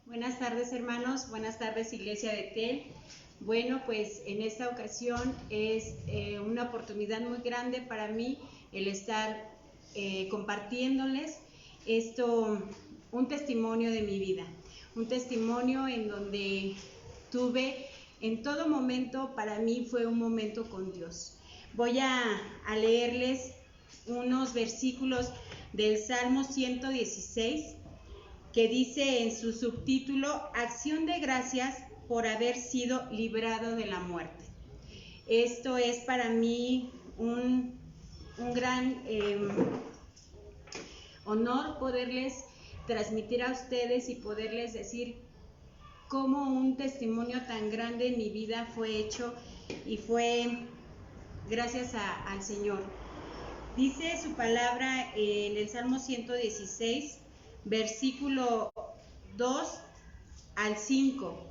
Buenas tardes, hermanos, buenas tardes, Iglesia de Betel. Bueno, pues en esta ocasión es una oportunidad muy grande para mí el estar compartiéndoles un testimonio de mi vida, un testimonio en donde tuve en todo momento, para mí fue un momento con Dios. Voy a leerles unos versículos del Salmo 116, que dice en su subtítulo: Acción de gracias por haber sido librado de la muerte. Esto es para mí un gran honor poderles transmitir a ustedes y poderles decir cómo un testimonio tan grande en mi vida fue hecho y fue gracias al Señor. Dice su palabra en el Salmo 116, versículo 2 al 5.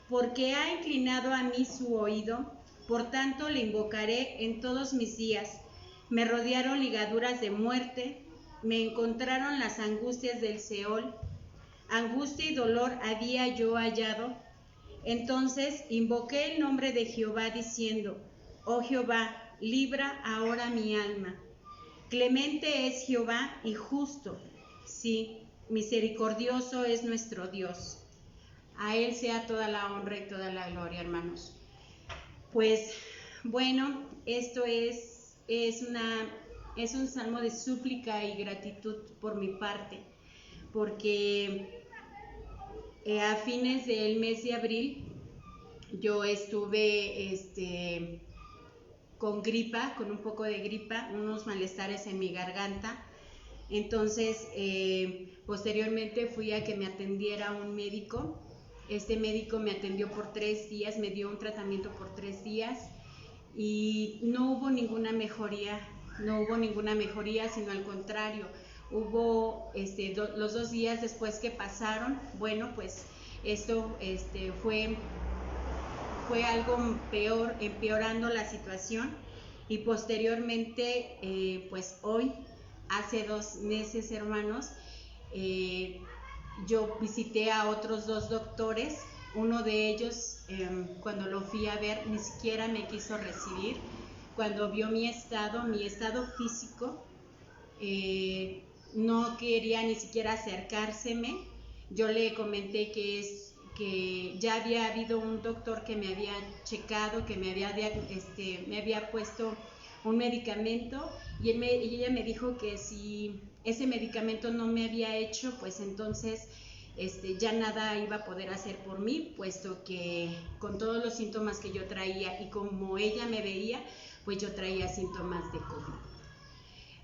Porque ha inclinado a mí su oído, por tanto le invocaré en todos mis días. Me rodearon ligaduras de muerte, me encontraron las angustias del Seol. Angustia y dolor había yo hallado. Entonces invoqué el nombre de Jehová diciendo: Oh Jehová, libra ahora mi alma. Clemente es Jehová y justo, sí, misericordioso es nuestro Dios. A Él sea toda la honra y toda la gloria, hermanos. Pues bueno, esto es un salmo de súplica y gratitud por mi parte, porque a fines del mes de abril yo estuve con gripa, con un poco de gripa, unos malestares en mi garganta. Entonces, posteriormente fui a que me atendiera un médico. Este médico me atendió por 3 días, me dio un tratamiento por 3 días y no hubo ninguna mejoría, sino al contrario. Hubo los 2 días después que pasaron, bueno, pues esto fue algo peor, empeorando la situación, y posteriormente, pues hoy, hace 2 meses, hermanos, yo visité a otros 2 doctores. Uno de ellos, cuando lo fui a ver, ni siquiera me quiso recibir. Cuando vio mi estado físico, no quería ni siquiera acercárseme. Yo le comenté que ya había habido un doctor que me había checado, que me había puesto un medicamento, y ella me dijo que si ese medicamento no me había hecho, pues entonces ya nada iba a poder hacer por mí, puesto que con todos los síntomas que yo traía y como ella me veía, pues yo traía síntomas de COVID.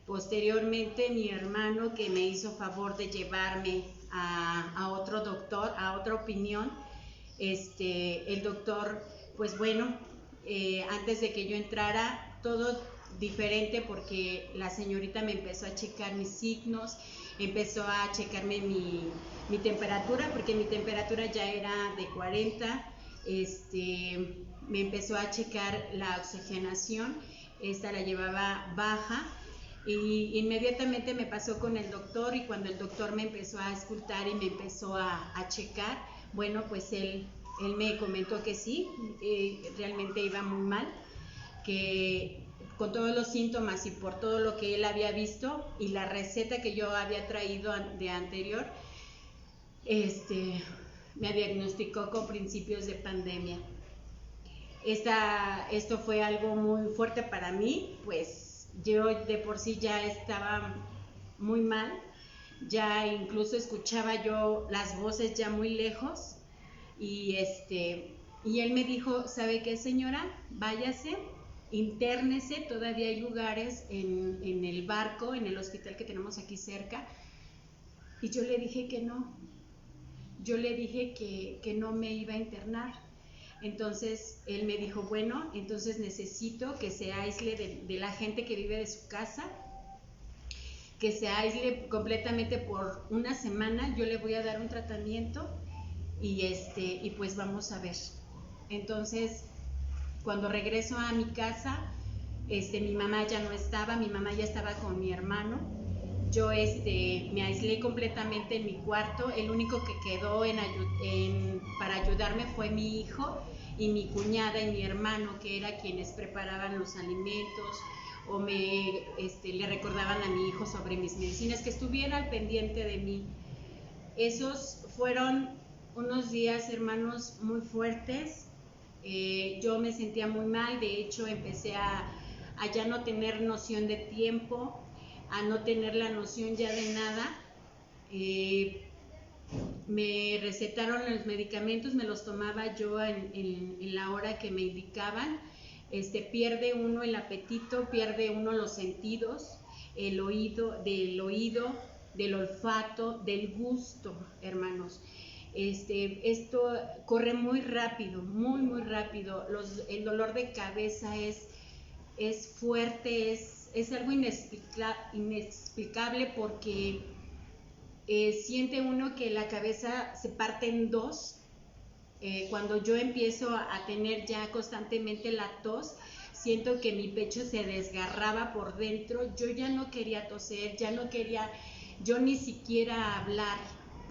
Posteriormente, mi hermano, que me hizo favor de llevarme a otro doctor, a otra opinión, el doctor, pues bueno, antes de que yo entrara, todo diferente, porque la señorita me empezó a checar mis signos, empezó a checarme mi temperatura, porque mi temperatura ya era de 40, me empezó a checar la oxigenación, esta la llevaba baja, y inmediatamente me pasó con el doctor, y cuando el doctor me empezó a auscultar y me empezó a checar, bueno, pues él me comentó que sí, realmente iba muy mal, que con todos los síntomas y por todo lo que él había visto y la receta que yo había traído de anterior, me diagnosticó con principios de pandemia. Esto fue algo muy fuerte para mí, pues yo de por sí ya estaba muy mal, ya incluso escuchaba yo las voces ya muy lejos, y él me dijo: ¿sabe qué, señora? Váyase, intérnese, todavía hay lugares en el barco, en el hospital que tenemos aquí cerca. Y yo le dije que no, que no me iba a internar. Entonces él me dijo: bueno, entonces necesito que se aísle de la gente que vive de su casa, que se aísle completamente por una semana, yo le voy a dar un tratamiento y pues vamos a ver. Entonces, cuando regreso a mi casa, mi mamá ya no estaba, mi mamá ya estaba con mi hermano, yo me aislé completamente en mi cuarto. El único que quedó para ayudarme fue mi hijo y mi cuñada y mi hermano, que era quienes preparaban los alimentos o le recordaban a mi hijo sobre mis medicinas, que estuviera al pendiente de mí. Esos fueron unos días, hermanos, muy fuertes. Yo me sentía muy mal. De hecho, empecé a ya no tener noción de tiempo, a no tener la noción ya de nada. Me recetaron los medicamentos, me los tomaba yo en la hora que me indicaban. Pierde uno el apetito, pierde uno los sentidos, del oído, del olfato, del gusto, hermanos. Esto corre muy rápido, muy rápido. El dolor de cabeza es fuerte, es algo inexplicable, porque siente uno que la cabeza se parte en dos. Cuando yo empiezo a tener ya constantemente la tos, siento que mi pecho se desgarraba por dentro. Yo ya no quería toser, ya no quería yo ni siquiera hablar,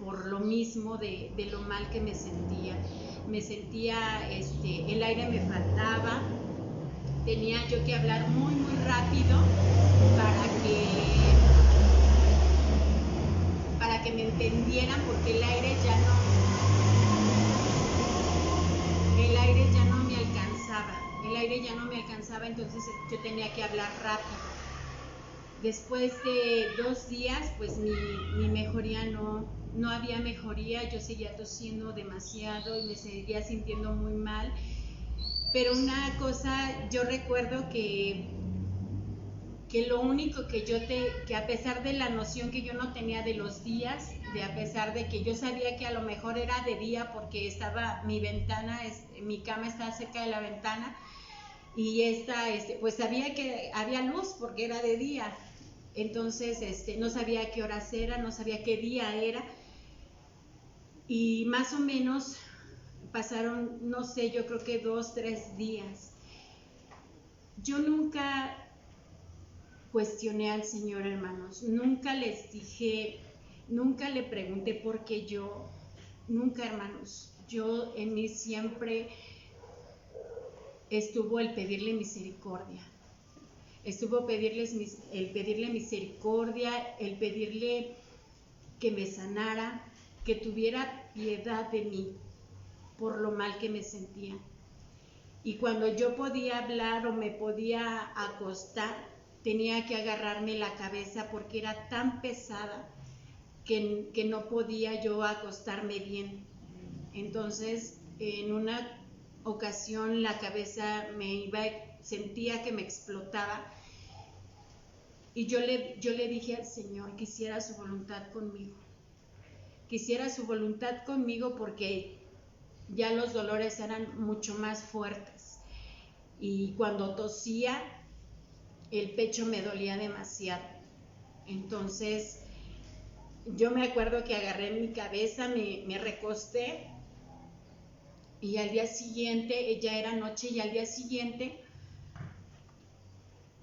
por lo mismo de lo mal que me sentía. El aire me faltaba, tenía yo que hablar muy rápido para que me entendieran, porque el aire ya no me alcanzaba, entonces yo tenía que hablar rápido. Después de 2 días, pues mi mejoría no había mejoría. Yo seguía tosiendo demasiado y me seguía sintiendo muy mal. Pero una cosa, yo recuerdo que lo único que a pesar de la noción que yo no tenía de los días, a pesar de que yo sabía que a lo mejor era de día, porque mi cama estaba cerca de la ventana, y pues sabía que había luz porque era de día. Entonces no sabía qué horas era, no sabía qué día era, y más o menos pasaron, no sé, yo creo que 2, 3 días. Yo nunca cuestioné al Señor, hermanos, nunca les dije, nunca le pregunté por qué yo, nunca, hermanos. Yo en mí siempre estuvo el pedirle misericordia, el pedirle misericordia, el pedirle que me sanara, que tuviera piedad de mí por lo mal que me sentía. Y cuando yo podía hablar o me podía acostar, tenía que agarrarme la cabeza porque era tan pesada que no podía yo acostarme bien. Entonces, en una ocasión la cabeza sentía que me explotaba, y yo le dije al Señor que hiciera su voluntad conmigo. Que hiciera su voluntad conmigo, porque ya los dolores eran mucho más fuertes. Y cuando tosía, el pecho me dolía demasiado. Entonces, yo me acuerdo que agarré mi cabeza, me recosté, y al día siguiente, ya era noche, y al día siguiente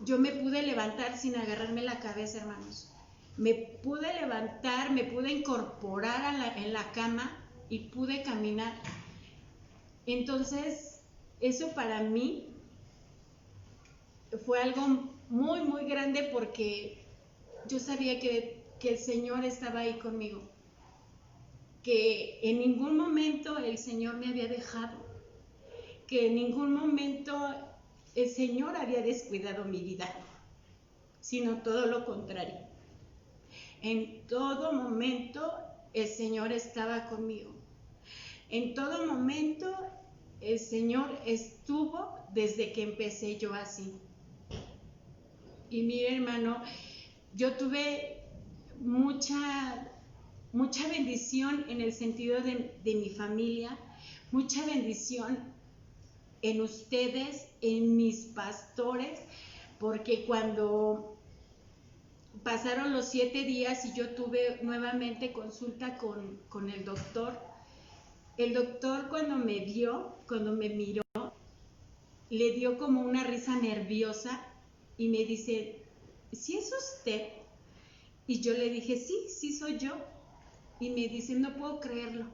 yo me pude levantar sin agarrarme la cabeza, hermanos. Me pude levantar, me pude incorporar en la cama y pude caminar. Entonces, eso para mí fue algo muy grande, porque yo sabía que el Señor estaba ahí conmigo, que en ningún momento el Señor me había dejado, que en ningún momento el Señor había descuidado mi vida, sino todo lo contrario. En todo momento el Señor estaba conmigo. En todo momento el Señor estuvo desde que empecé yo así. Y mire, hermano, yo tuve mucha bendición en el sentido de mi familia, mucha bendición en ustedes, en mis pastores, porque cuando pasaron los 7 días y yo tuve nuevamente consulta con el doctor cuando me miró, le dio como una risa nerviosa y me dice: ¿sí es usted Y yo le dije, sí, sí soy yo. Y me dice, no puedo creerlo.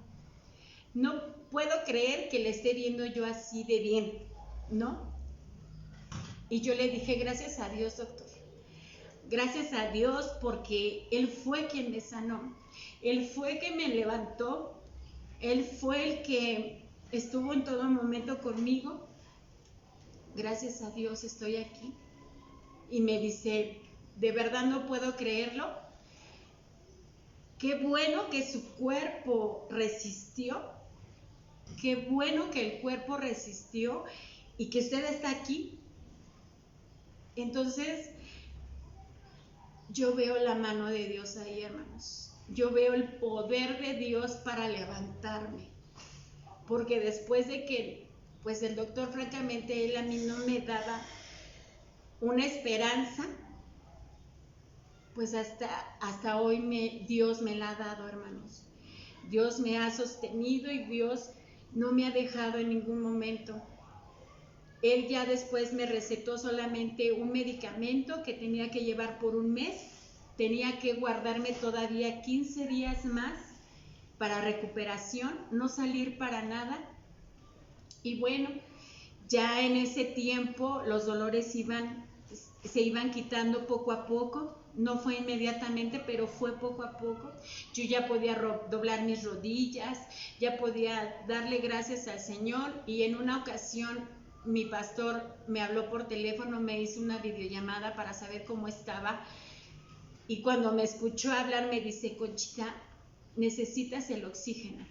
No puedo creer que le esté viendo yo así de bien, ¿no? Y yo le dije, gracias a Dios, doctor. Gracias a Dios porque Él fue quien me sanó. Él fue quien me levantó. Él fue el que estuvo en todo momento conmigo. Gracias a Dios estoy aquí. Y me dice, de verdad no puedo creerlo. Qué bueno que su cuerpo resistió. Qué bueno que el cuerpo resistió y que usted está aquí. Entonces, yo veo la mano de Dios ahí, hermanos. Yo veo el poder de Dios para levantarme. Porque después de que, pues el doctor, francamente, él a mí no me daba una esperanza, pues hasta hoy Dios me la ha dado, hermanos. Dios me ha sostenido y Dios no me ha dejado en ningún momento. Él ya después me recetó solamente un medicamento que tenía que llevar por un mes. Tenía que guardarme todavía 15 días más para recuperación, no salir para nada. Y bueno, ya en ese tiempo los dolores se iban quitando poco a poco. No fue inmediatamente, pero fue poco a poco. Yo ya podía doblar mis rodillas, ya podía darle gracias al Señor. Y en una ocasión mi pastor me habló por teléfono, me hizo una videollamada para saber cómo estaba. Y cuando me escuchó hablar me dice, Conchita, necesitas el oxígeno.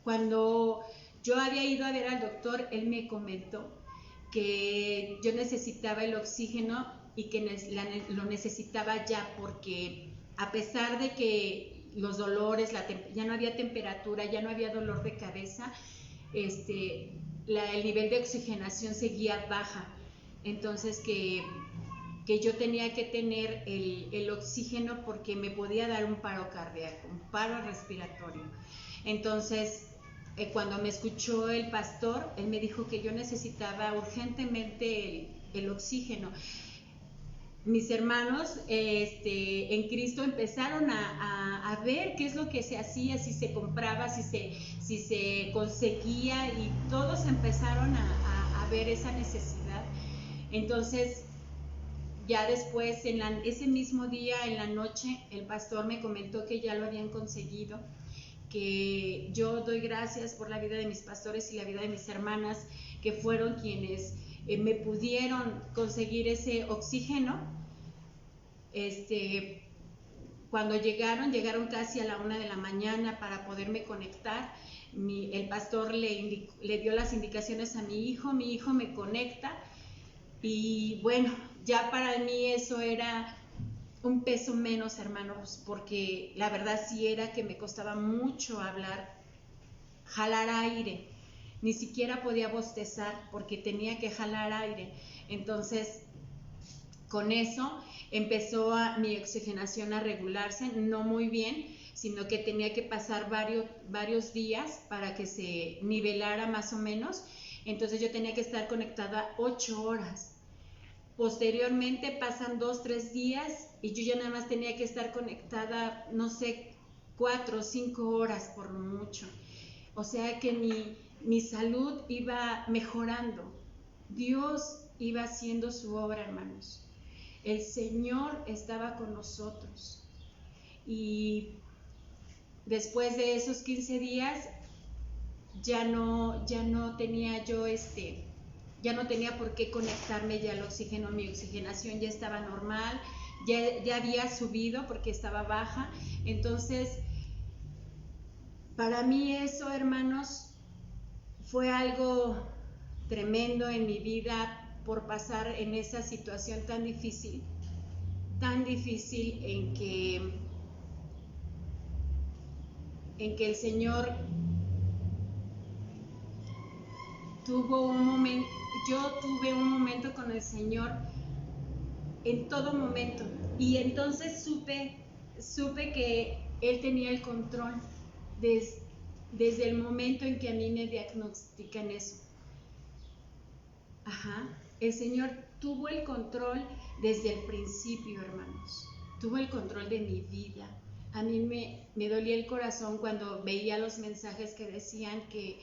Cuando yo había ido a ver al doctor, él me comentó que yo necesitaba el oxígeno y que lo necesitaba ya, porque a pesar de que los dolores, ya no había temperatura, ya no había dolor de cabeza, el nivel de oxigenación seguía baja. Entonces que yo tenía que tener el oxígeno porque me podía dar un paro cardíaco, un paro respiratorio. Entonces, cuando me escuchó el pastor, él me dijo que yo necesitaba urgentemente el oxígeno. Mis hermanos en Cristo empezaron a ver qué es lo que se hacía, si se compraba, si se conseguía, y todos empezaron a ver esa necesidad. Entonces, ya después, ese mismo día, en la noche, el pastor me comentó que ya lo habían conseguido, que yo doy gracias por la vida de mis pastores y la vida de mis hermanas, que fueron quienes me pudieron conseguir ese oxígeno. Cuando llegaron casi a la 1 de la mañana para poderme conectar. El pastor le dio las indicaciones a mi hijo me conecta, y bueno, ya para mí eso era un peso menos, hermanos, porque la verdad sí era que me costaba mucho hablar, jalar aire, ni siquiera podía bostezar porque tenía que jalar aire. Entonces, con eso empezó mi oxigenación a regularse, no muy bien, sino que tenía que pasar varios días para que se nivelara más o menos. Entonces yo tenía que estar conectada 8 horas. Posteriormente pasan 2-3 días y yo ya nada más tenía que estar conectada, no sé, 4 o 5 horas por lo mucho. O sea que mi salud iba mejorando. Dios iba haciendo su obra, hermanos. El Señor estaba con nosotros. Y después de esos 15 días ya no tenía yo ya no tenía por qué conectarme ya al oxígeno. Mi oxigenación ya estaba normal, ya había subido porque estaba baja. Entonces, para mí eso, hermanos, fue algo tremendo en mi vida, por pasar en esa situación tan difícil en que el Señor tuvo un momento. Yo tuve un momento con el Señor en todo momento, y entonces supe que Él tenía el control desde el momento en que a mí me diagnostican eso. El Señor tuvo el control desde el principio, hermanos. tuvo el control de mi vida. A mí me dolía el corazón cuando veía los mensajes que decían que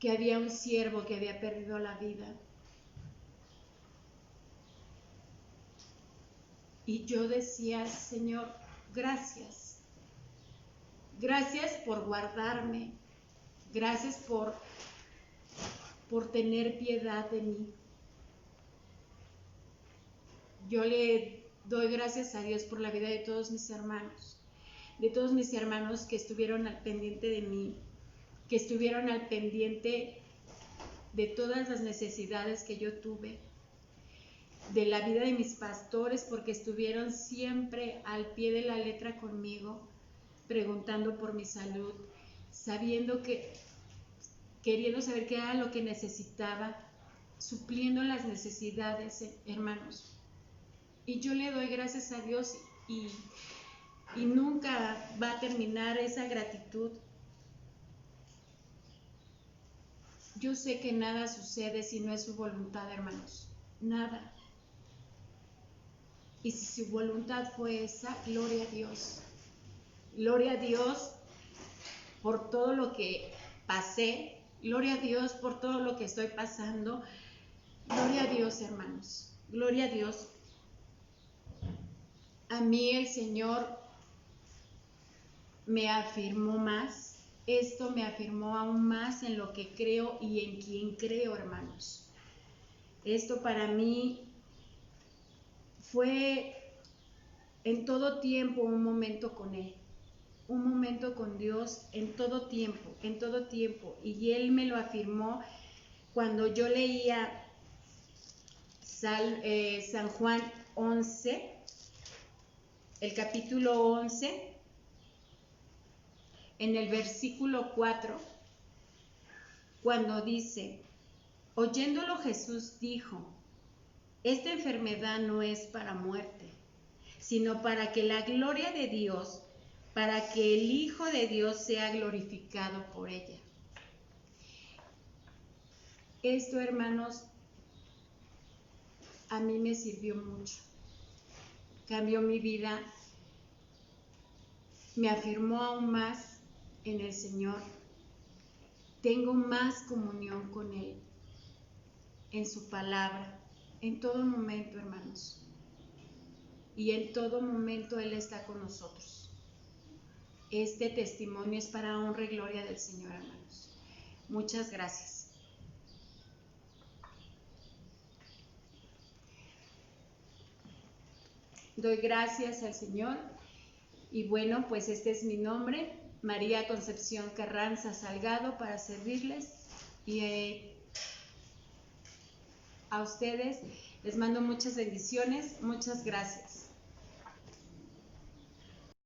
había un siervo que había perdido la vida. Y yo decía, Señor, gracias. Gracias por guardarme. Gracias por tener piedad de mí. Yo le doy gracias a Dios por la vida de todos mis hermanos que estuvieron al pendiente de mí, que estuvieron al pendiente de todas las necesidades que yo tuve, de la vida de mis pastores, porque estuvieron siempre al pie de la letra conmigo, preguntando por mi salud, queriendo saber qué era lo que necesitaba, supliendo las necesidades, hermanos. Y yo le doy gracias a Dios y nunca va a terminar esa gratitud. Yo sé que nada sucede si no es su voluntad, hermanos. Nada. Y si su voluntad fue esa, gloria a Dios. Gloria a Dios por todo lo que pasé. Gloria a Dios por todo lo que estoy pasando. Gloria a Dios, hermanos. Gloria a Dios. A mí el Señor me afirmó más. Esto me afirmó aún más en lo que creo y en quien creo, hermanos. Esto para mí fue en todo tiempo un momento con Él, un momento con Dios en todo tiempo. Y Él me lo afirmó cuando yo leía San Juan 11, el capítulo 11, en el versículo 4, cuando dice, oyéndolo Jesús dijo, esta enfermedad no es para muerte, sino para que la gloria de Dios, para que el Hijo de Dios sea glorificado por ella. Esto, hermanos, a mí me sirvió mucho. Cambió mi vida, me afirmó aún más en el Señor. Tengo más comunión con Él, en su palabra, en todo momento, hermanos. Y en todo momento Él está con nosotros. Este testimonio es para honra y gloria del Señor, hermanos. Muchas gracias. Doy gracias al Señor. Y bueno, pues este es mi nombre, María Concepción Carranza Salgado, para servirles. Y a ustedes les mando muchas bendiciones. Muchas gracias.